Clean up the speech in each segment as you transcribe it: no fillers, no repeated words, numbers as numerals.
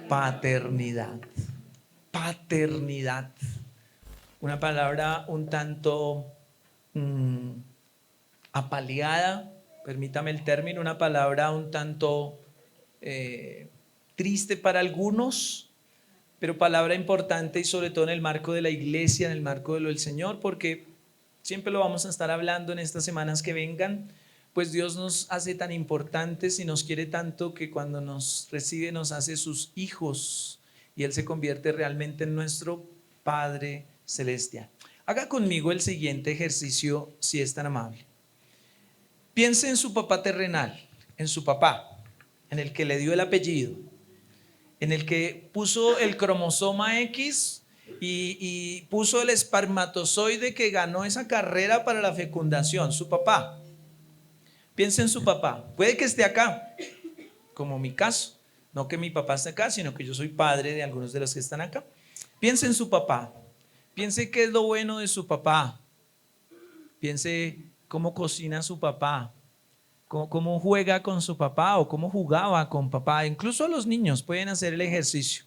Paternidad. Paternidad. Una palabra un tanto apaleada, permítame el término, una palabra un tanto triste para algunos, pero palabra importante y sobre todo en el marco de la iglesia, en el marco de lo del Señor, porque siempre lo vamos a estar hablando en estas semanas que vengan, pues Dios nos hace tan importantes y nos quiere tanto que cuando nos recibe nos hace sus hijos y Él se convierte realmente en nuestro Padre Celestial. Haga conmigo el siguiente ejercicio si es tan amable. Piense en su papá terrenal, en su papá, en el que le dio el apellido, en el que puso el cromosoma X y puso el espermatozoide que ganó esa carrera para la fecundación, su papá. Piense en su papá. Puede que esté acá, como mi caso. No que mi papá esté acá, sino que yo soy padre de algunos de los que están acá. Piense en su papá. Piense qué es lo bueno de su papá. Piense cómo cocina su papá. Cómo juega con su papá o cómo jugaba con papá. Incluso los niños pueden hacer el ejercicio.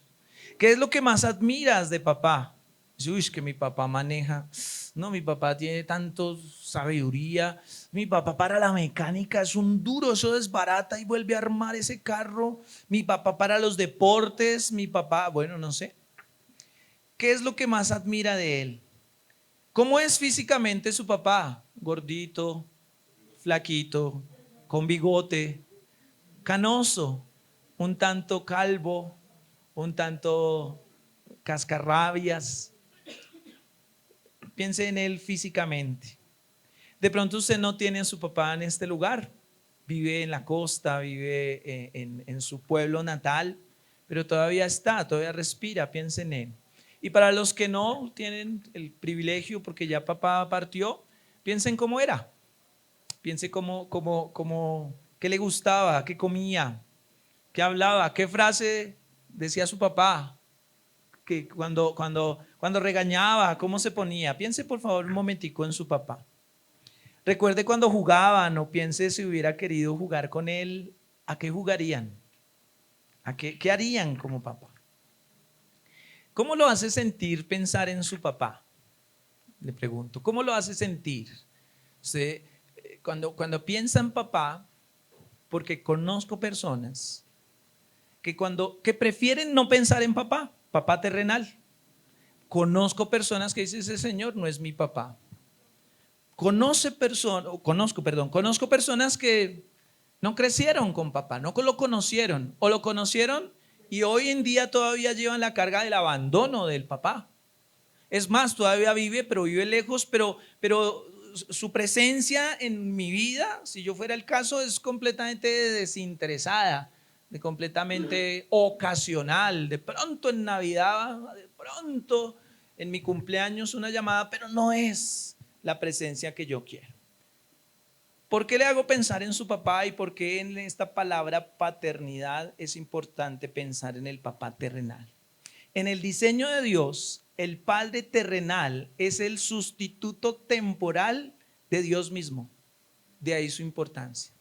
¿Qué es lo que más admiras de papá? Uy, que mi papá maneja. No, mi papá tiene tanto sabiduría. Mi papá para la mecánica es un duro, eso desbarata y vuelve a armar ese carro. Mi papá para los deportes, mi papá, bueno, no sé. ¿Qué es lo que más admira de él? ¿Cómo es físicamente su papá? Gordito, flaquito, con bigote, canoso, un tanto calvo, un tanto cascarrabias. Piense en él físicamente. De pronto usted no tiene a su papá en este lugar, vive en la costa, vive en su pueblo natal, pero todavía está, todavía respira, piense en él. Y para los que no tienen el privilegio porque ya papá partió, piensen cómo era, piense qué le gustaba, qué comía, qué hablaba, qué frase decía su papá, que cuando regañaba, cómo se ponía. Piense por favor un momentico en su papá. Recuerde cuando jugaban o piense si hubiera querido jugar con él, ¿a qué jugarían? ¿Qué harían como papá? ¿Cómo lo hace sentir pensar en su papá? Le pregunto, ¿cómo lo hace sentir? Usted, cuando piensa en papá, porque conozco personas que prefieren no pensar en papá, papá terrenal. Conozco personas que dicen, ese señor no es mi papá. Conozco personas que no crecieron con papá, no lo conocieron o lo conocieron y hoy en día todavía llevan la carga del abandono del papá. Es más, todavía vive, pero vive lejos, pero su presencia en mi vida, si yo fuera el caso, es completamente desinteresada, completamente ocasional. De pronto en Navidad, de pronto en mi cumpleaños una llamada, pero no es la presencia que yo quiero. ¿Por qué le hago pensar en su papá y por qué en esta palabra paternidad es importante pensar en el papá terrenal? En el diseño de Dios, el Padre terrenal es el sustituto temporal de Dios mismo. De ahí su importancia.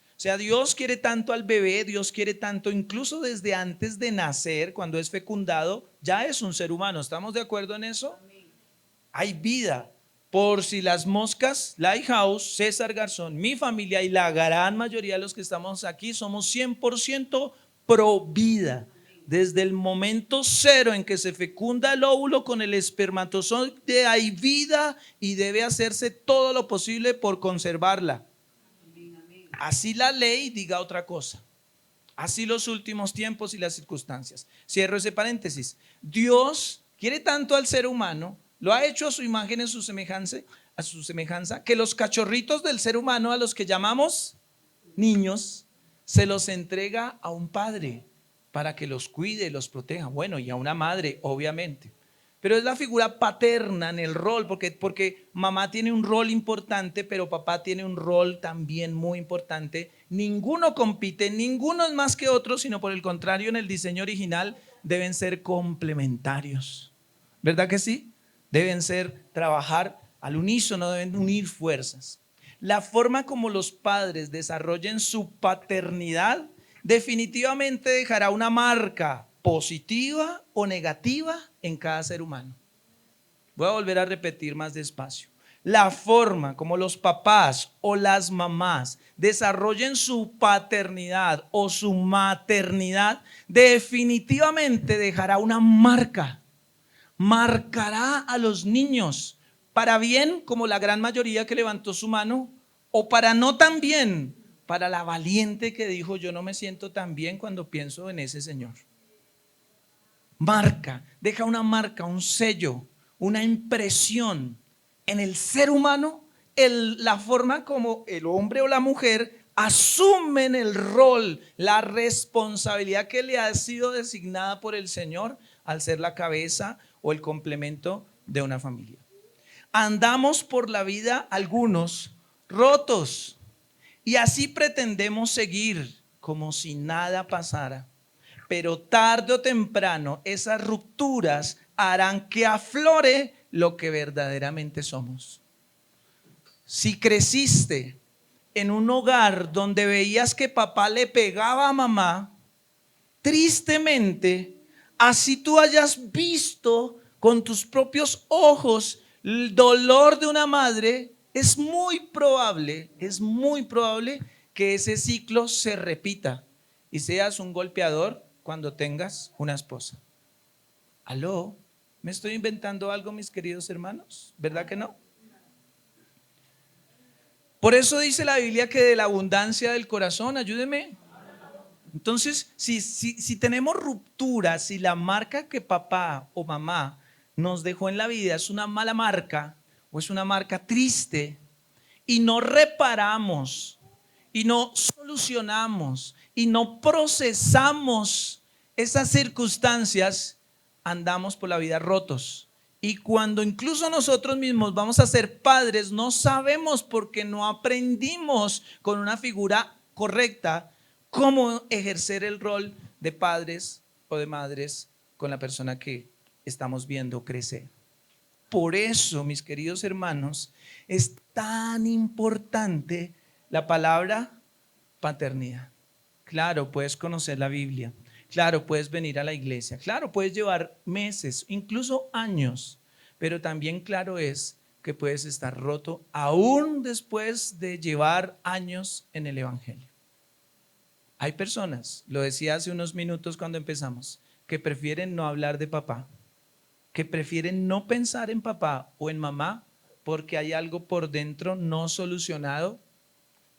O sea, Dios quiere tanto al bebé, Dios quiere tanto, incluso desde antes de nacer, cuando es fecundado, ya es un ser humano. ¿Estamos de acuerdo en eso? Hay vida. Por si las moscas, Lighthouse, César Garzón, mi familia y la gran mayoría de los que estamos aquí somos 100% pro vida. Desde el momento cero en que se fecunda el óvulo con el espermatozoide hay vida y debe hacerse todo lo posible por conservarla. Así la ley diga otra cosa. Así los últimos tiempos y las circunstancias. Cierro ese paréntesis. Dios quiere tanto al ser humano, lo ha hecho a su imagen, a su semejanza, que los cachorritos del ser humano, a los que llamamos niños, se los entrega a un padre para que los cuide, los proteja. Bueno, y a una madre, obviamente. Pero es la figura paterna en el rol, porque mamá tiene un rol importante, pero papá tiene un rol también muy importante. Ninguno compite, ninguno es más que otro, sino por el contrario, en el diseño original deben ser complementarios. ¿Verdad que sí? Deben trabajar al unísono, deben unir fuerzas. La forma como los padres desarrollen su paternidad definitivamente dejará una marca positiva o negativa en cada ser humano. Voy a volver a repetir más despacio. La forma como los papás o las mamás desarrollen su paternidad o su maternidad definitivamente dejará una marca. Marcará a los niños para bien, como la gran mayoría que levantó su mano, o para no tan bien, para la valiente que dijo: yo no me siento tan bien cuando pienso en ese señor. Marca, deja una marca, un sello, una impresión en el ser humano, la forma como el hombre o la mujer asumen el rol, la responsabilidad que le ha sido designada por el Señor al ser la cabeza o el complemento de una familia. Andamos por la vida algunos rotos y así pretendemos seguir como si nada pasara. Pero tarde o temprano esas rupturas harán que aflore lo que verdaderamente somos. Si creciste en un hogar donde veías que papá le pegaba a mamá, tristemente, así tú hayas visto con tus propios ojos el dolor de una madre, es muy probable que ese ciclo se repita y seas un golpeador cuando tengas una esposa. ¿Aló? ¿Me estoy inventando algo, mis queridos hermanos? ¿Verdad que no? Por eso dice la Biblia que de la abundancia del corazón, ayúdeme. Entonces, si tenemos rupturas, si la marca que papá o mamá nos dejó en la vida es una mala marca o es una marca triste y no reparamos y no solucionamos y no procesamos esas circunstancias, andamos por la vida rotos. Y cuando incluso nosotros mismos vamos a ser padres, no sabemos porque no aprendimos con una figura correcta cómo ejercer el rol de padres o de madres con la persona que estamos viendo crecer. Por eso, mis queridos hermanos, es tan importante la palabra paternidad. Claro, puedes conocer la Biblia. Claro, puedes venir a la iglesia. Claro, puedes llevar meses, incluso años. Pero también claro es que puedes estar roto aún después de llevar años en el evangelio. Hay personas, lo decía hace unos minutos cuando empezamos, que prefieren no hablar de papá, que prefieren no pensar en papá o en mamá porque hay algo por dentro no solucionado,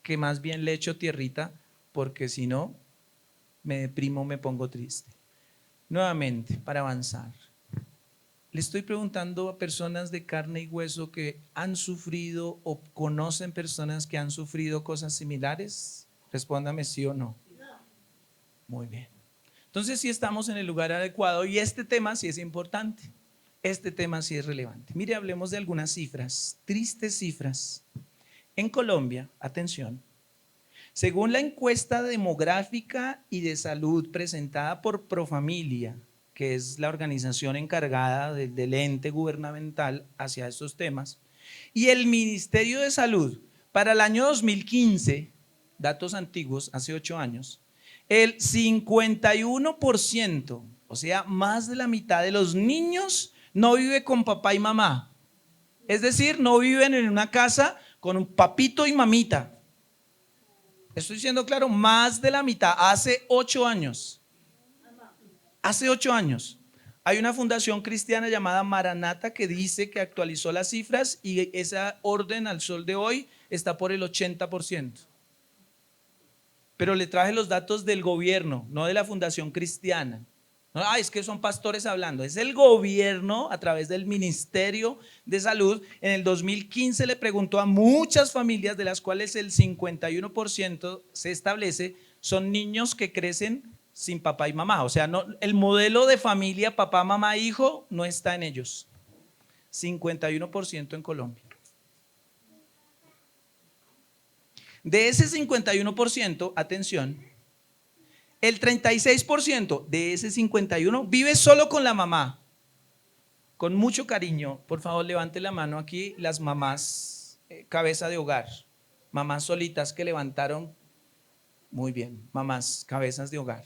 que más bien le echo tierrita porque si no me deprimo, me pongo triste. Nuevamente, para avanzar, le estoy preguntando a personas de carne y hueso que han sufrido o conocen personas que han sufrido cosas similares. Respóndame sí o no. Muy bien. Entonces sí estamos en el lugar adecuado y este tema sí es importante. Este tema sí es relevante. Mire, hablemos de algunas cifras, tristes cifras. En Colombia, atención, según la encuesta demográfica y de salud presentada por Profamilia, que es la organización encargada del ente gubernamental hacia estos temas, y el Ministerio de Salud, para el año 2015, datos antiguos, hace 8 años, el 51%, o sea, más de la mitad de los niños no vive con papá y mamá. Es decir, no viven en una casa con un papito y mamita. Estoy siendo claro, más de la mitad, hace 8 años. Hace 8 años. Hay una fundación cristiana llamada Maranata que dice que actualizó las cifras y esa orden al sol de hoy está por el 80%. Pero le traje los datos del gobierno, no de la fundación cristiana. No, es que son pastores hablando. Es el gobierno a través del Ministerio de Salud. En el 2015 le preguntó a muchas familias, de las cuales el 51% se establece son niños que crecen sin papá y mamá. O sea, no, el modelo de familia papá, mamá, hijo no está en ellos. 51% en Colombia. De ese 51%, atención, el 36% de ese 51% vive solo con la mamá. Con mucho cariño, por favor, levante la mano aquí las mamás cabeza de hogar. Mamás solitas que levantaron, muy bien, mamás cabezas de hogar.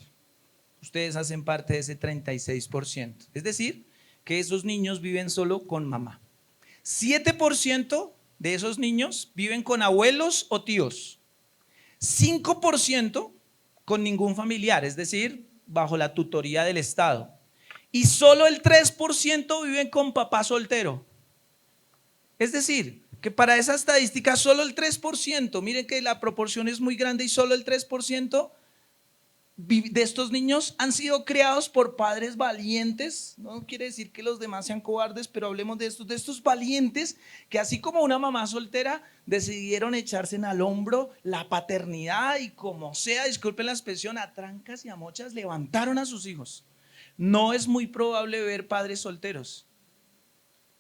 Ustedes hacen parte de ese 36%. Es decir, que esos niños viven solo con mamá. 7% de esos niños viven con abuelos o tíos. 5% con ningún familiar, es decir, bajo la tutoría del Estado. Y solo el 3% viven con papá soltero. Es decir, que para esa estadística solo el 3%, miren que la proporción es muy grande y solo el 3% de estos niños han sido criados por padres valientes. No quiere decir que los demás sean cobardes, pero hablemos de estos valientes que así como una mamá soltera decidieron echarse al hombro la paternidad y como sea, disculpen la expresión, a trancas y a mochas levantaron a sus hijos. No es muy probable ver padres solteros.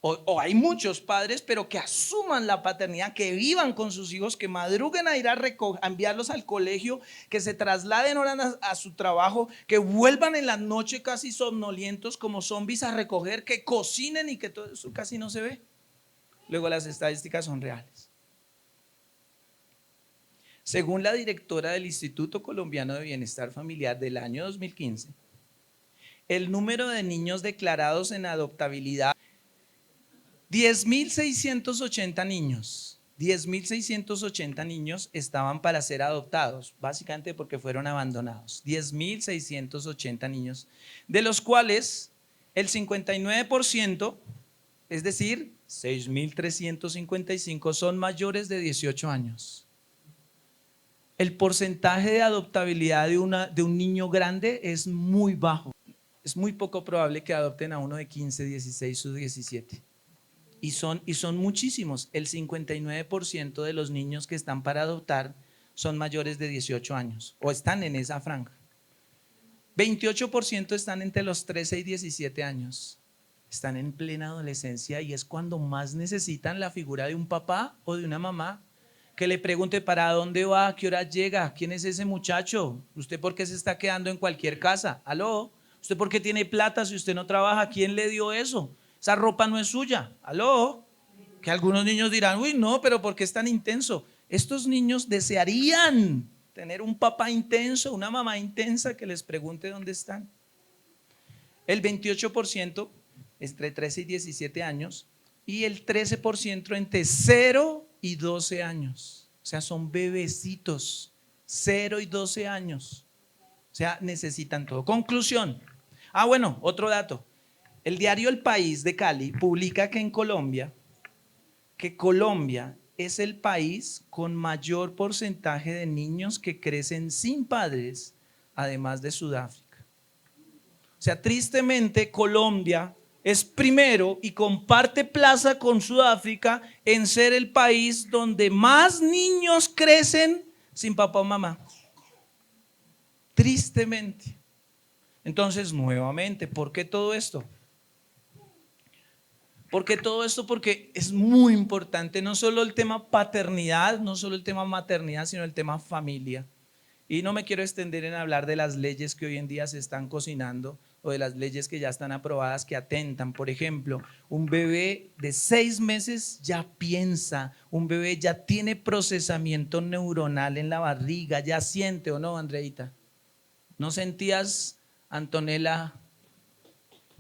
O hay muchos padres, pero que asuman la paternidad, que vivan con sus hijos, que madruguen a ir a enviarlos al colegio, que se trasladen horas a su trabajo, que vuelvan en la noche casi somnolientos como zombies a recoger, que cocinen y que todo eso casi no se ve. Luego las estadísticas son reales. Según la directora del Instituto Colombiano de Bienestar Familiar del año 2015, el número de niños declarados en adoptabilidad 10.680 niños, 10.680 niños estaban para ser adoptados, básicamente porque fueron abandonados. 10.680 niños, de los cuales el 59%, es decir, 6.355 son mayores de 18 años. El porcentaje de adoptabilidad de un niño grande es muy bajo. Es muy poco probable que adopten a uno de 15, 16 o 17. Y son muchísimos. El 59% de los niños que están para adoptar son mayores de 18 años o están en esa franja. 28% están entre los 13 y 17 años. Están en plena adolescencia y es cuando más necesitan la figura de un papá o de una mamá que le pregunte para dónde va, a qué hora llega, quién es ese muchacho, usted por qué se está quedando en cualquier casa, aló, usted por qué tiene plata si usted no trabaja, quién le dio eso. Esa ropa no es suya. ¿Aló? Que algunos niños dirán, uy, no, pero ¿por qué es tan intenso? Estos niños desearían tener un papá intenso, una mamá intensa que les pregunte dónde están. El 28% entre 13 y 17 años y el 13% entre 0 y 12 años. O sea, son bebecitos, 0 y 12 años. O sea, necesitan todo. Conclusión. Bueno, otro dato. El diario El País de Cali publica que Colombia es el país con mayor porcentaje de niños que crecen sin padres, además de Sudáfrica. O sea, tristemente Colombia es primero y comparte plaza con Sudáfrica en ser el país donde más niños crecen sin papá o mamá. Tristemente. Entonces, nuevamente, ¿por qué todo esto? Porque todo esto, porque es muy importante, no solo el tema paternidad, no solo el tema maternidad, sino el tema familia. Y no me quiero extender en hablar de las leyes que hoy en día se están cocinando o de las leyes que ya están aprobadas que atentan. Por ejemplo, un bebé de 6 meses ya piensa, un bebé ya tiene procesamiento neuronal en la barriga, ya siente, ¿o no, Andreita? ¿No sentías, Antonella?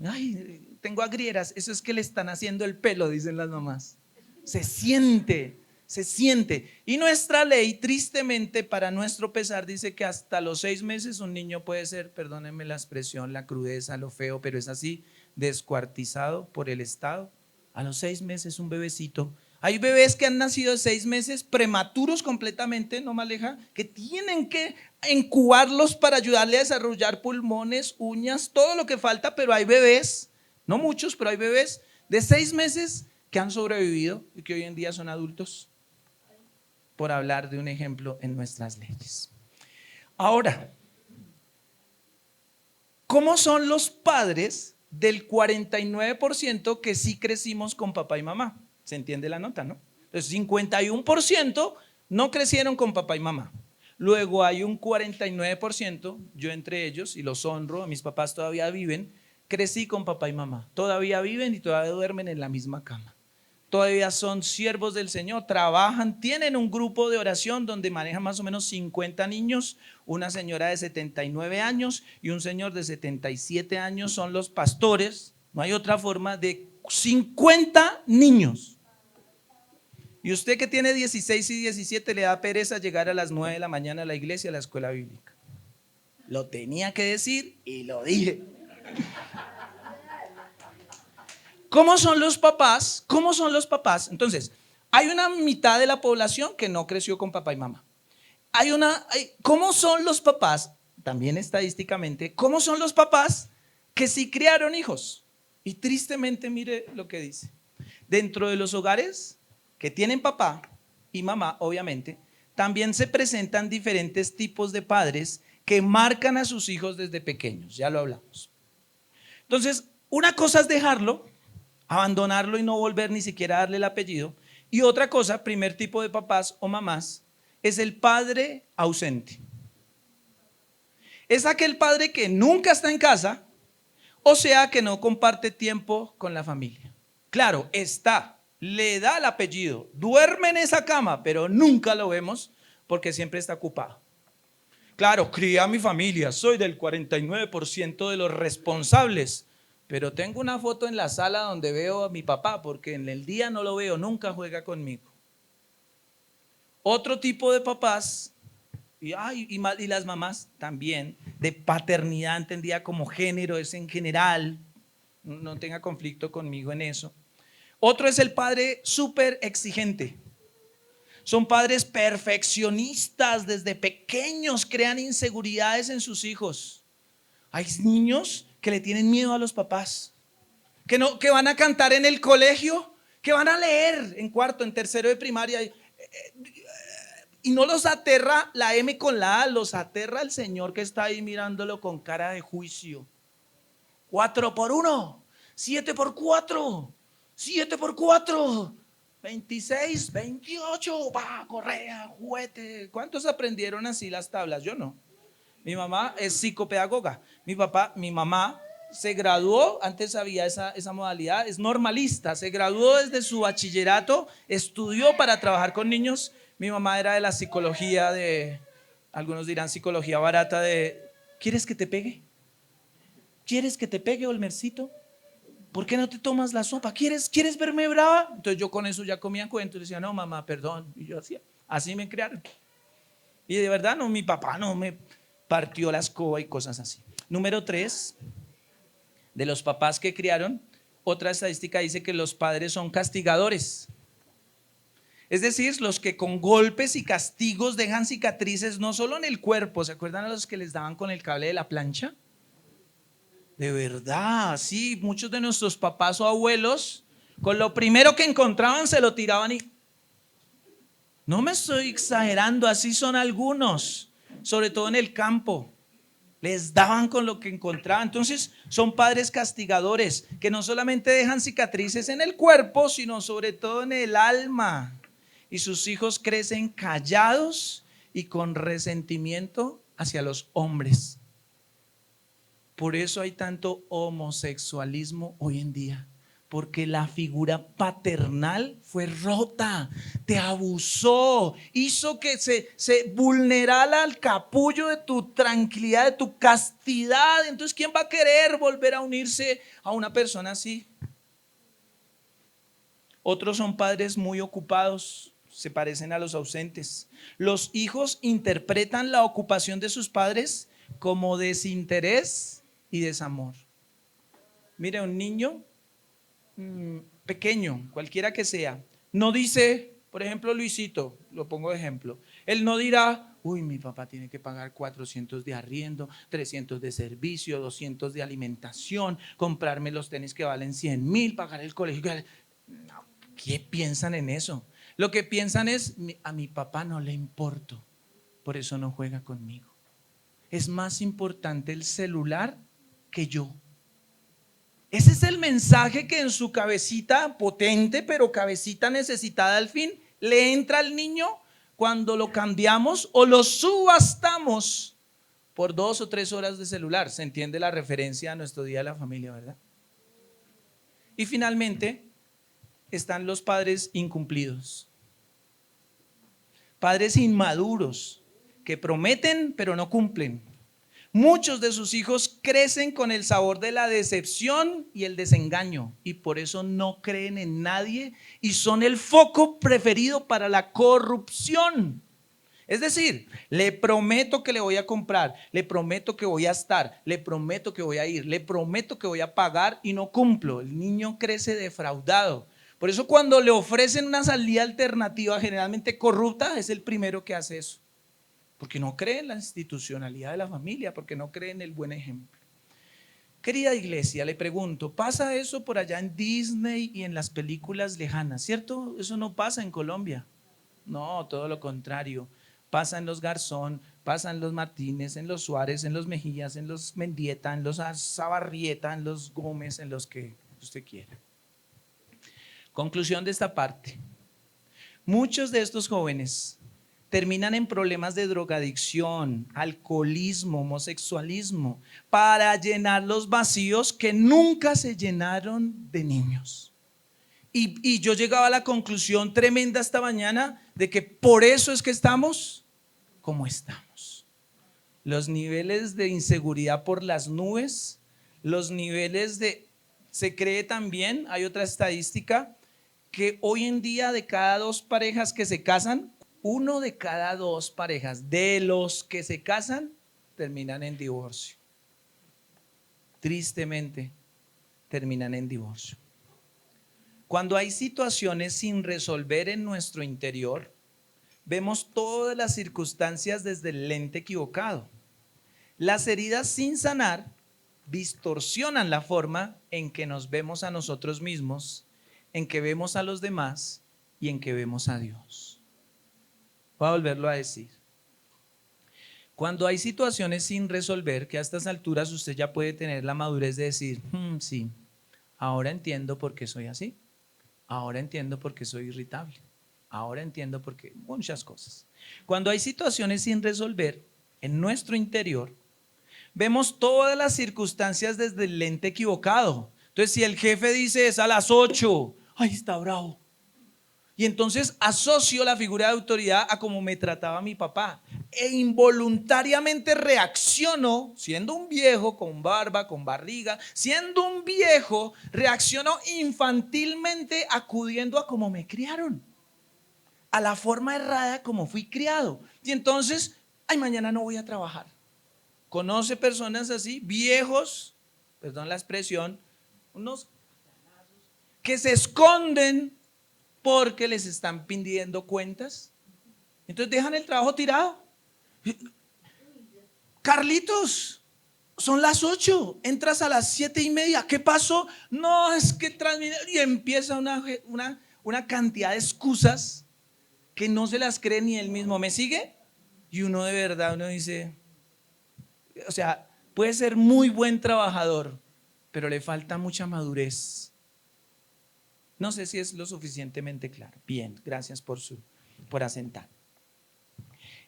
Ay, tengo agrieras, eso es que le están haciendo el pelo, dicen las mamás. Se siente, se siente. Y nuestra ley, tristemente, para nuestro pesar, dice que hasta los 6 meses un niño puede ser, perdónenme la expresión, la crudeza, lo feo, pero es así, descuartizado por el Estado. A los 6 meses un bebecito. Hay bebés que han nacido de 6 meses prematuros completamente, no maleja, que tienen que incubarlos para ayudarle a desarrollar pulmones, uñas, todo lo que falta, pero hay bebés, no muchos, pero hay bebés de 6 meses que han sobrevivido y que hoy en día son adultos, por hablar de un ejemplo en nuestras leyes. Ahora, ¿cómo son los padres del 49% que sí crecimos con papá y mamá? ¿Se entiende la nota, no? Entonces, 51% no crecieron con papá y mamá. Luego hay un 49%, yo entre ellos, y los honro, mis papás todavía viven, crecí con papá y mamá. Todavía viven y todavía duermen en la misma cama. todavía son siervos del Señor, trabajan, tienen un grupo de oración donde manejan más o menos 50 niños, una señora de 79 años y un señor de 77 años son los pastores, no hay otra forma, de 50 niños. Y usted que tiene 16 y 17 le da pereza llegar a las 9 de la mañana a la iglesia, a la escuela bíblica. Lo tenía que decir y lo dije. ¿Cómo son los papás? ¿Cómo son los papás? Entonces, hay una mitad de la población que no creció con papá y mamá. ¿Cómo son los papás? También estadísticamente, ¿cómo son los papás que sí criaron hijos? Y tristemente, mire lo que dice. Dentro de los hogares que tienen papá y mamá, obviamente, también se presentan diferentes tipos de padres que marcan a sus hijos desde pequeños. Ya lo hablamos. Entonces, una cosa es dejarlo, abandonarlo y no volver ni siquiera a darle el apellido. Y otra cosa, primer tipo de papás o mamás, es el padre ausente. Es aquel padre que nunca está en casa, o sea que no comparte tiempo con la familia. Claro, está, le da el apellido, duerme en esa cama, pero nunca lo vemos porque siempre está ocupado. Claro, crié a mi familia, soy del 49% de los responsables, pero tengo una foto en la sala donde veo a mi papá porque en el día no lo veo, nunca juega conmigo. Otro tipo de papás, y las mamás también, de paternidad entendida como género, es en general, no tenga conflicto conmigo en eso. Otro es el padre súper exigente. Son padres perfeccionistas, desde pequeños crean inseguridades en sus hijos. Hay niños que le tienen miedo a los papás, que van a cantar en el colegio, que van a leer en cuarto, en tercero de primaria, y no los aterra la M con la A, los aterra el Señor que está ahí mirándolo con cara de juicio. 4 por 1, 7 por 4, 7 por 4, 26, 28, va, correa, juguete. ¿Cuántos aprendieron así las tablas? Yo no. Mi mamá es psicopedagoga. Mi mamá se graduó, antes había esa modalidad, es normalista, se graduó desde su bachillerato, estudió para trabajar con niños. Mi mamá era de la psicología algunos dirán psicología barata ¿quieres que te pegue? ¿Quieres que te pegue, Olmercito? ¿Por qué no te tomas la sopa? ¿Quieres verme brava? Entonces yo con eso ya comía cuentos y decía, no mamá, perdón. Y yo hacía, así me criaron. Y de verdad no, mi papá no me partió la escoba y cosas así. Número 3, de los papás que criaron, otra estadística dice que los padres son castigadores. Es decir, los que con golpes y castigos dejan cicatrices no solo en el cuerpo. ¿Se acuerdan a los que les daban con el cable de la plancha? De verdad, sí, muchos de nuestros papás o abuelos, con lo primero que encontraban se lo tiraban y... No me estoy exagerando, así son algunos, sobre todo en el campo. Les daban con lo que encontraban. Entonces son padres castigadores que no solamente dejan cicatrices en el cuerpo, sino sobre todo en el alma. Y sus hijos crecen callados y con resentimiento hacia los hombres. Por eso hay tanto homosexualismo hoy en día, porque la figura paternal fue rota, te abusó, hizo que se vulnerara el capullo de tu tranquilidad, de tu castidad. Entonces, ¿quién va a querer volver a unirse a una persona así? Otros son padres muy ocupados, se parecen a los ausentes. Los hijos interpretan la ocupación de sus padres como desinterés y desamor. Mire, un niño pequeño, cualquiera que sea, no dice, por ejemplo, Luisito, lo pongo de ejemplo, él no dirá, uy, mi papá tiene que pagar 400 de arriendo, 300 de servicio, 200 de alimentación, comprarme los tenis que valen 100,000, pagar el colegio. No, ¿qué piensan en eso? Lo que piensan es, a mi papá no le importo, por eso no juega conmigo. Es más importante el celular que yo. Ese es el mensaje que en su cabecita potente, pero cabecita necesitada al fin, le entra al niño cuando lo cambiamos o lo subastamos por 2 o 3 horas de celular. Se entiende la referencia a nuestro Día de la Familia, ¿verdad? Y finalmente, están los padres incumplidos. Padres inmaduros que prometen pero no cumplen. Muchos de sus hijos crecen con el sabor de la decepción y el desengaño y por eso no creen en nadie y son el foco preferido para la corrupción. Es decir, le prometo que le voy a comprar, le prometo que voy a estar, le prometo que voy a ir, le prometo que voy a pagar y no cumplo. El niño crece defraudado. Por eso cuando le ofrecen una salida alternativa generalmente corrupta, es el primero que hace eso. Porque no cree en la institucionalidad de la familia, porque no cree en el buen ejemplo. Querida iglesia, le pregunto, ¿pasa eso por allá en Disney y en las películas lejanas? ¿Cierto? Eso no pasa en Colombia. No, todo lo contrario. Pasa en los Garzón, pasa en los Martínez, en los Suárez, en los Mejillas, en los Mendieta, en los Zabarrieta, en los Gómez, en los que usted quiera. Conclusión de esta parte. Muchos de estos jóvenes terminan en problemas de drogadicción, alcoholismo, homosexualismo, para llenar los vacíos que nunca se llenaron de niños. Y yo llegaba a la conclusión tremenda esta mañana de que por eso es que estamos como estamos. Los niveles de inseguridad por las nubes, los niveles de... Se cree también, hay otra estadística, que hoy en día de cada 2 parejas que se casan, 1 de cada 2 parejas de los que se casan terminan en divorcio. Tristemente, terminan en divorcio. Cuando hay situaciones sin resolver en nuestro interior, vemos todas las circunstancias desde el lente equivocado. Las heridas sin sanar distorsionan la forma en que nos vemos a nosotros mismos, en que vemos a los demás y en que vemos a Dios. Voy a volverlo a decir. Cuando hay situaciones sin resolver, que a estas alturas usted ya puede tener la madurez de decir, sí, ahora entiendo por qué soy así, ahora entiendo por qué soy irritable, ahora entiendo por qué, muchas cosas. Cuando hay situaciones sin resolver en nuestro interior, vemos todas las circunstancias desde el lente equivocado. Entonces, si el jefe dice es a las 8, ay, está bravo. Y entonces asocio la figura de autoridad a cómo me trataba mi papá e involuntariamente reacciono, siendo un viejo con barba, con barriga, siendo un viejo, reacciono infantilmente acudiendo a cómo me criaron, a la forma errada como fui criado. Y entonces, ay, mañana no voy a trabajar. ¿Conoce personas así? Viejos, perdón la expresión, unos que se esconden porque les están pidiendo cuentas. Entonces dejan el trabajo tirado. Carlitos, son las 8, entras a las 7:30. ¿Qué pasó? No, es que y empieza una cantidad de excusas que no se las cree ni él mismo. ¿Me sigue? Y uno de verdad, uno dice, o sea, puede ser muy buen trabajador, pero le falta mucha madurez. No sé si es lo suficientemente claro. Bien, gracias por asentar.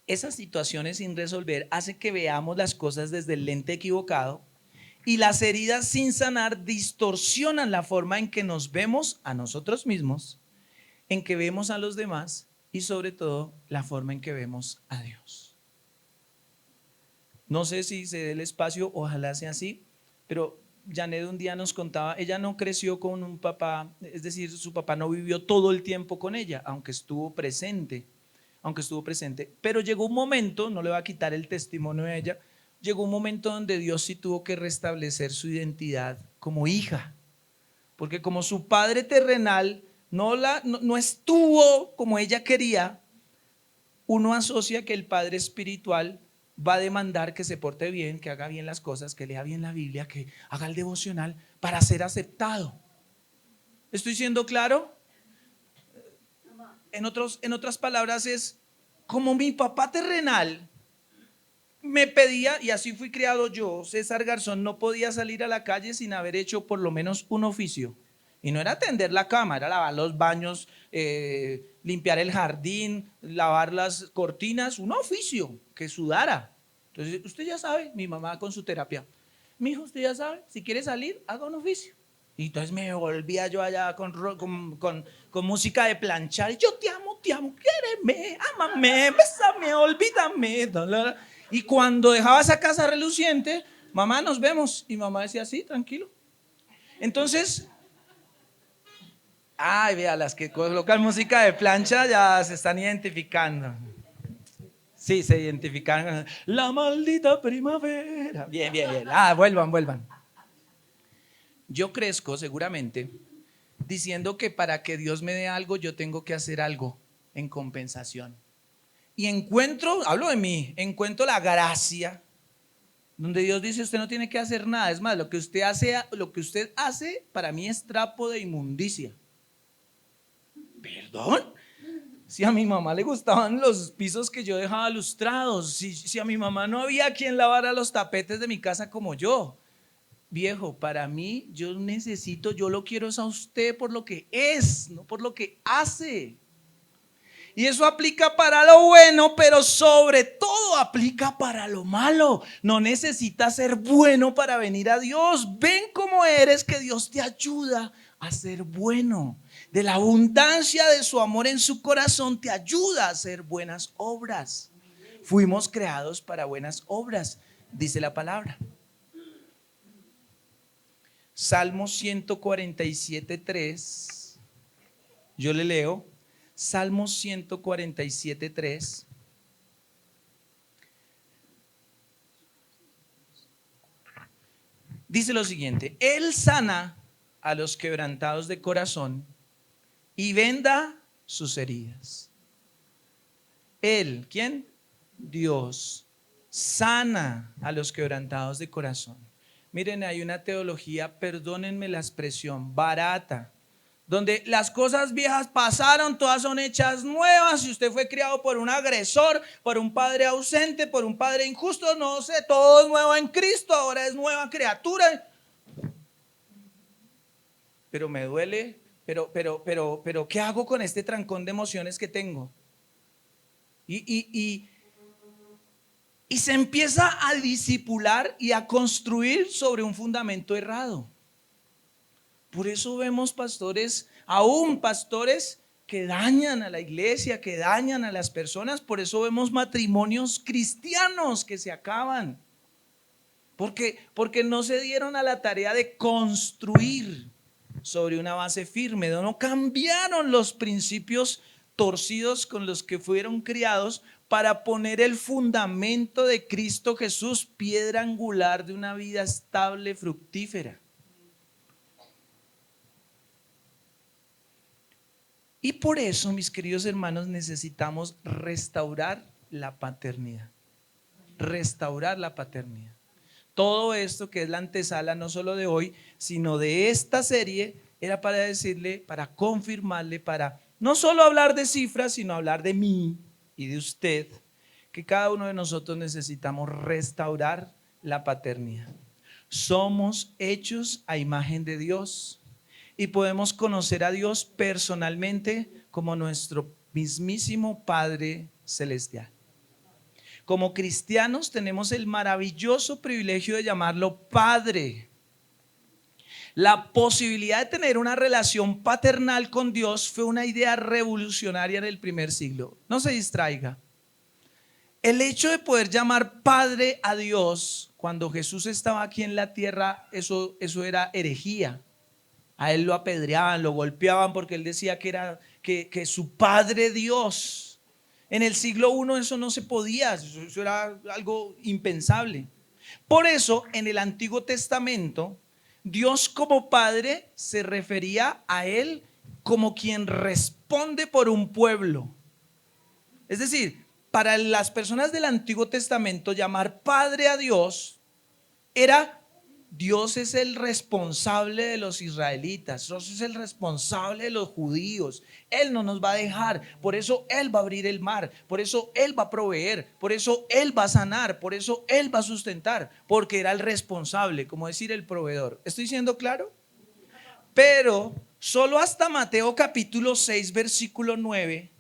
Esas situaciones sin resolver hacen que veamos las cosas desde el lente equivocado y las heridas sin sanar distorsionan la forma en que nos vemos a nosotros mismos, en que vemos a los demás y sobre todo la forma en que vemos a Dios. No sé si se dé el espacio, ojalá sea así, pero Janet un día nos contaba, ella no creció con un papá, es decir, su papá no vivió todo el tiempo con ella, aunque estuvo presente, pero llegó un momento, no le va a quitar el testimonio de ella, llegó un momento donde Dios sí tuvo que restablecer su identidad como hija, porque como su padre terrenal no estuvo como ella quería, uno asocia que el padre espiritual va a demandar que se porte bien, que haga bien las cosas, que lea bien la Biblia, que haga el devocional para ser aceptado. ¿Estoy siendo claro? En otras palabras es, como mi papá terrenal me pedía, y así fui criado yo, César Garzón, no podía salir a la calle sin haber hecho por lo menos un oficio. Y no era tender la cama, era lavar los baños, limpiar el jardín, lavar las cortinas, un oficio que sudara. Entonces, usted ya sabe, mi mamá con su terapia, mi hijo, usted ya sabe, si quiere salir, haga un oficio. Y entonces me volvía yo allá con música de planchar. Y yo te amo, quiéreme, ámame, bésame, olvídame. Y cuando dejaba esa casa reluciente, mamá, nos vemos. Y mamá decía, sí, tranquilo. Entonces, ay, vea, las que colocan música de plancha ya se están identificando. Sí, se identifican. La maldita primavera. Bien, bien, bien. Vuelvan. Yo crezco seguramente diciendo que para que Dios me dé algo, yo tengo que hacer algo en compensación. Y hablo de mí, encuentro la gracia donde Dios dice: usted no tiene que hacer nada. Es más, lo que usted hace para mí es trapo de inmundicia. ¿Perdón? Si a mi mamá le gustaban los pisos que yo dejaba lustrados, si a mi mamá no había quien lavara los tapetes de mi casa como yo. Viejo, para mí, yo lo quiero es a usted por lo que es, no por lo que hace. Y eso aplica para lo bueno, pero sobre todo aplica para lo malo. No necesitas ser bueno para venir a Dios. Ven cómo eres, que Dios te ayuda a ser bueno. De la abundancia de su amor en su corazón te ayuda a hacer buenas obras. Fuimos creados para buenas obras, dice la palabra. Salmo 147:3. Yo le leo. Salmo 147:3. Dice lo siguiente: Él sana a los quebrantados de corazón y venda sus heridas. Él, ¿quién? Dios, sana a los quebrantados de corazón. Miren, hay una teología, perdónenme la expresión, barata, donde las cosas viejas pasaron, todas son hechas nuevas. Si usted fue criado por un agresor, por un padre ausente, por un padre injusto, no sé, todo es nuevo en Cristo, ahora es nueva criatura. Pero me duele, pero ¿qué hago con este trancón de emociones que tengo? Y se empieza a discipular y a construir sobre un fundamento errado. Por eso vemos pastores, aún pastores que dañan a la iglesia, que dañan a las personas. Por eso vemos matrimonios cristianos que se acaban. Porque no se dieron a la tarea de construir sobre una base firme, no cambiaron los principios torcidos con los que fueron criados para poner el fundamento de Cristo Jesús, piedra angular de una vida estable, fructífera. Y por eso, mis queridos hermanos, necesitamos restaurar la paternidad. Restaurar la paternidad. Todo esto que es la antesala no solo de hoy, sino de esta serie, era para decirle, para confirmarle, para no solo hablar de cifras, sino hablar de mí y de usted, que cada uno de nosotros necesitamos restaurar la paternidad. Somos hechos a imagen de Dios y podemos conocer a Dios personalmente como nuestro mismísimo Padre Celestial. Como cristianos tenemos el maravilloso privilegio de llamarlo Padre. La posibilidad de tener una relación paternal con Dios fue una idea revolucionaria en el primer siglo. No se distraiga. El hecho de poder llamar Padre a Dios cuando Jesús estaba aquí en la tierra, eso era herejía. A él lo apedreaban, lo golpeaban porque él decía que su Padre Dios. En el siglo I eso no se podía, eso era algo impensable. Por eso en el Antiguo Testamento Dios como Padre se refería a él como quien responde por un pueblo. Es decir, para las personas del Antiguo Testamento llamar Padre a Dios era: Dios es el responsable de los israelitas, Dios es el responsable de los judíos, Él no nos va a dejar, por eso Él va a abrir el mar, por eso Él va a proveer, por eso Él va a sanar, por eso Él va a sustentar, porque era el responsable, como decir el proveedor. ¿Estoy siendo claro? Pero solo hasta Mateo capítulo 6 versículo 9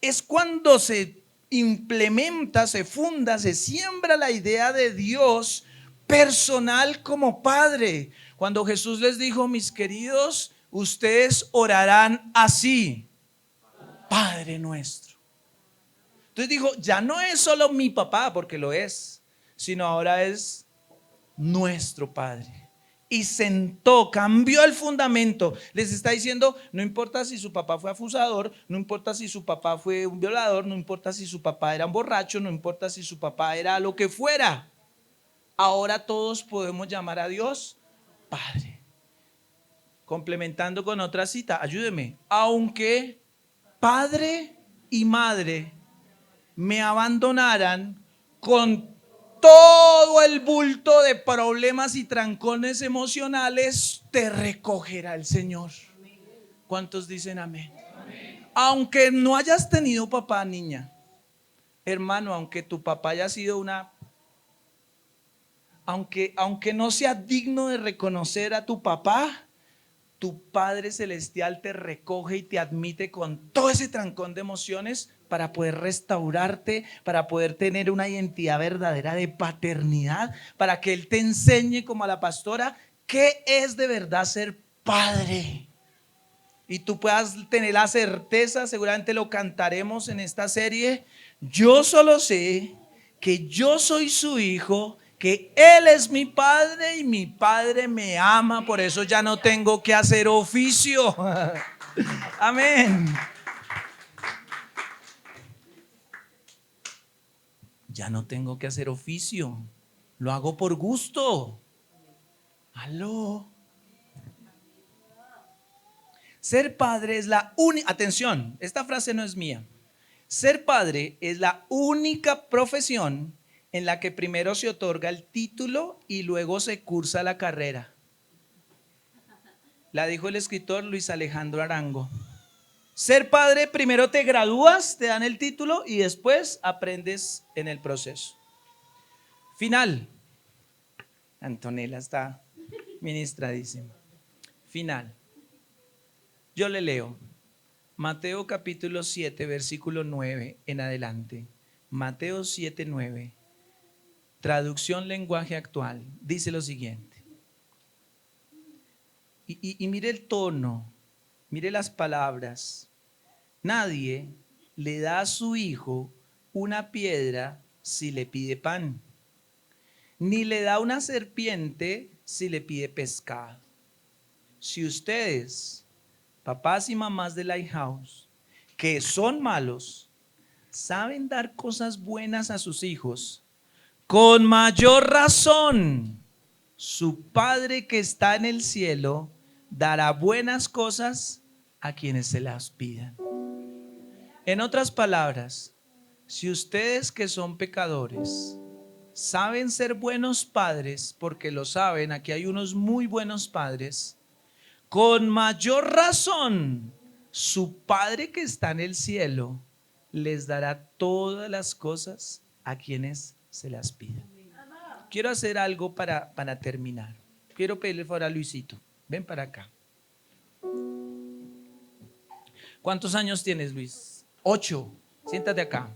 es cuando se implementa, se funda, se siembra la idea de Dios personal como padre. Cuando Jesús les dijo, mis queridos, ustedes orarán así: Padre nuestro. Entonces dijo, ya no es solo mi papá, porque lo es, sino ahora es nuestro Padre. Y sentó, cambió el fundamento. Les está diciendo, no importa si su papá fue abusador, no importa si su papá fue un violador, no importa si su papá era un borracho, no importa si su papá era lo que fuera. Ahora todos podemos llamar a Dios Padre. Complementando con otra cita, ayúdeme. Aunque padre y madre me abandonaran, con todo el bulto de problemas y trancones emocionales, te recogerá el Señor. ¿Cuántos dicen amén? Aunque no hayas tenido papá, niña, hermano, aunque tu papá haya sido aunque no sea digno de reconocer a tu papá, tu Padre Celestial te recoge y te admite con todo ese trancón de emociones para poder restaurarte, para poder tener una identidad verdadera de paternidad, para que Él te enseñe como a la pastora qué es de verdad ser padre. Y tú puedas tener la certeza, seguramente lo cantaremos en esta serie: yo solo sé que yo soy su hijo, que Él es mi padre y mi padre me ama, por eso ya no tengo que hacer oficio. Amén. Ya no tengo que hacer oficio, lo hago por gusto. Aló. Ser padre es la única, atención, esta frase no es mía. Ser padre es la única profesión en la que primero se otorga el título y luego se cursa la carrera. La dijo el escritor Luis Alejandro Arango. Ser padre, primero te gradúas, te dan el título y después aprendes en el proceso. Final. Antonella está ministradísima. Final. Yo le leo Mateo capítulo 7, versículo 9 en adelante. Mateo 7, 9. Traducción lenguaje actual. Dice lo siguiente. Y mire el tono, mire las palabras. Nadie le da a su hijo una piedra si le pide pan, ni le da una serpiente si le pide pescado. Si ustedes, papás y mamás de Lighthouse, que son malos, saben dar cosas buenas a sus hijos, con mayor razón su Padre que está en el cielo dará buenas cosas a quienes se las pidan. En otras palabras, si ustedes que son pecadores saben ser buenos padres, porque lo saben, aquí hay unos muy buenos padres, con mayor razón su Padre que está en el cielo les dará todas las cosas a quienes se las pidan. Quiero hacer algo para terminar. Quiero pedirle favor a Luisito. Ven para acá. ¿Cuántos años tienes, Luis? 8. Siéntate acá.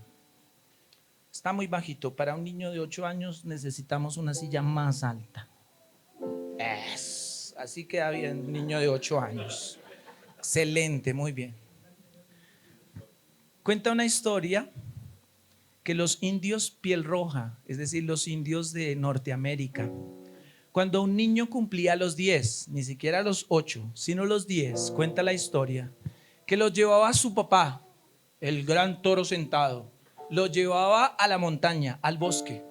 Está muy bajito. Para un niño de 8 años necesitamos una silla más alta. Así queda bien, un niño de 8 años. Excelente, muy bien. Cuenta una historia que los indios piel roja, es decir, los indios de Norteamérica, cuando un niño cumplía los 10, ni siquiera los 8, sino los 10, cuenta la historia, que los llevaba a su papá, el gran toro sentado, lo llevaba a la montaña, al bosque,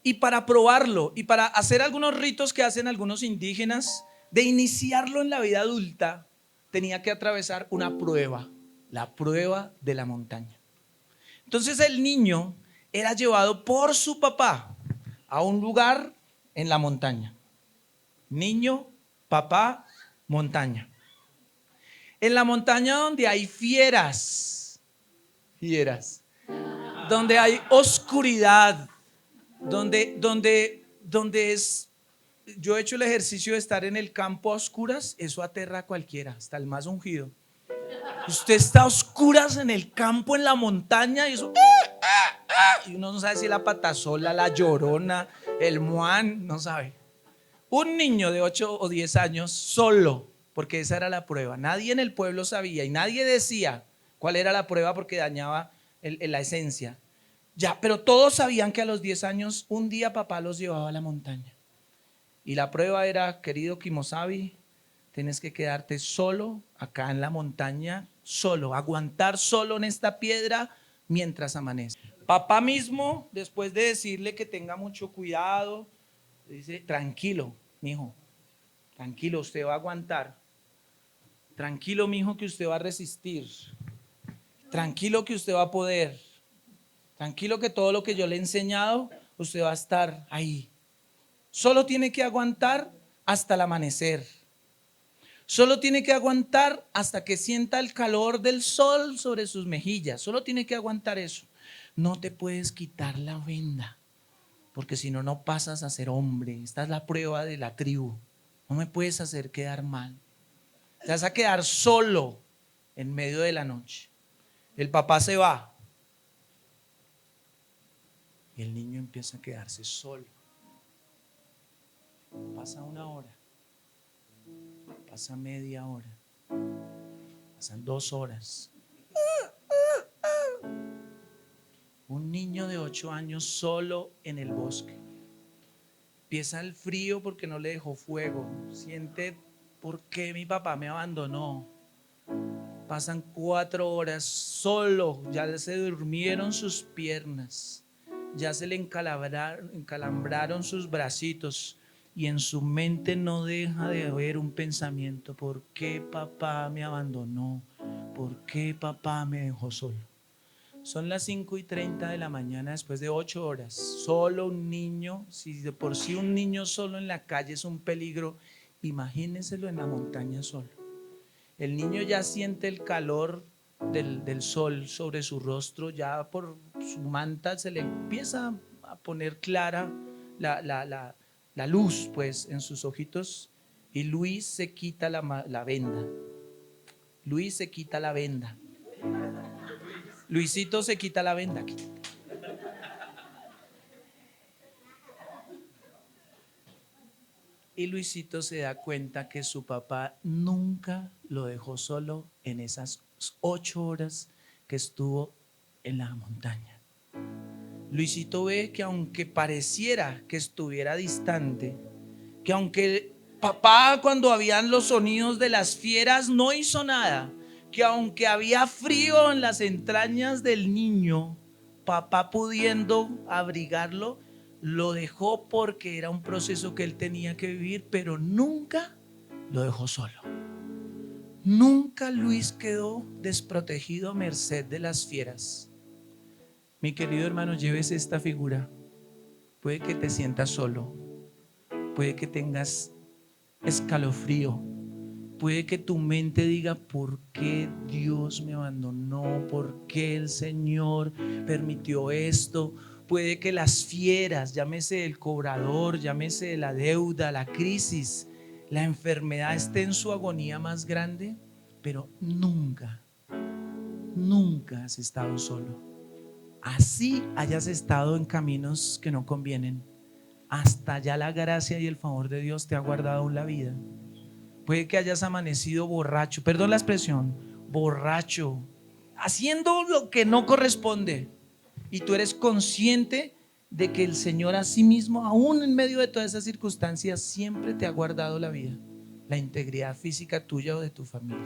y para probarlo y para hacer algunos ritos que hacen algunos indígenas, de iniciarlo en la vida adulta, tenía que atravesar una prueba, la prueba de la montaña. Entonces el niño era llevado por su papá a un lugar en la montaña. Niño, papá, montaña. En la montaña donde hay fieras, donde hay oscuridad, donde es. Yo he hecho el ejercicio de estar en el campo a oscuras, eso aterra a cualquiera, hasta el más ungido. Usted está a oscuras en el campo, en la montaña, y eso, y uno no sabe si la patasola, la llorona, el muán, no sabe. Un niño de 8 o 10 años solo, porque esa era la prueba. Nadie en el pueblo sabía y nadie decía cuál era la prueba porque dañaba la esencia. Ya, pero todos sabían que a los 10 años un día papá los llevaba a la montaña. Y la prueba era, querido Kimosabi, tienes que quedarte solo acá en la montaña, solo, aguantar solo en esta piedra mientras amanece. Papá mismo, después de decirle que tenga mucho cuidado, dice, tranquilo, mijo, tranquilo, usted va a aguantar. Tranquilo, mijo, que usted va a resistir. Tranquilo que usted va a poder. Tranquilo que todo lo que yo le he enseñado, usted va a estar ahí. Solo tiene que aguantar hasta el amanecer. Solo tiene que aguantar hasta que sienta el calor del sol sobre sus mejillas. Solo tiene que aguantar eso. No te puedes quitar la venda, porque si no, no pasas a ser hombre. Esta es la prueba de la tribu. No me puedes hacer quedar mal. Te vas a quedar solo en medio de la noche. El papá se va y el niño empieza a quedarse solo. Pasa una hora, pasa media hora, pasan 2 horas. Un niño de 8 años solo en el bosque. Empieza el frío porque no le dejó fuego. Siente, ¿por qué mi papá me abandonó? Pasan 4 horas solo. Ya se durmieron sus piernas. Ya se le encalambraron sus bracitos. Y en su mente no deja de haber un pensamiento: ¿por qué papá me abandonó? ¿Por qué papá me dejó solo? Son las 5:30 de la mañana, después de 8 horas. Solo un niño, si de por sí un niño solo en la calle es un peligro, imagínenselo en la montaña solo. El niño ya siente el calor del sol sobre su rostro, ya por su manta se le empieza a poner clara la luz pues en sus ojitos, y Luis se quita la venda. Luis se quita la venda. Luisito se quita la venda. Y Luisito se da cuenta que su papá nunca lo dejó solo en esas 8 horas que estuvo en la montaña. Luisito ve que aunque pareciera que estuviera distante, que aunque papá, cuando habían los sonidos de las fieras, no hizo nada, que aunque había frío en las entrañas del niño, papá, pudiendo abrigarlo, lo dejó porque era un proceso que él tenía que vivir, pero nunca lo dejó solo. Nunca Luis quedó desprotegido a merced de las fieras. Mi querido hermano, lleves esta figura. Puede que te sientas solo, puede que tengas escalofrío, puede que tu mente diga: ¿por qué Dios me abandonó? ¿Por qué el Señor permitió esto? Puede que las fieras, llámese el cobrador, llámese la deuda, la crisis, la enfermedad, esté en su agonía más grande, pero nunca has estado solo. Así hayas estado en caminos que no convienen, hasta allá la gracia y el favor de Dios te ha guardado aún la vida. Puede que hayas amanecido borracho, perdón la expresión, borracho, haciendo lo que no corresponde, y tú eres consciente de que el Señor a sí mismo, aún en medio de todas esas circunstancias, siempre te ha guardado la vida, la integridad física tuya o de tu familia.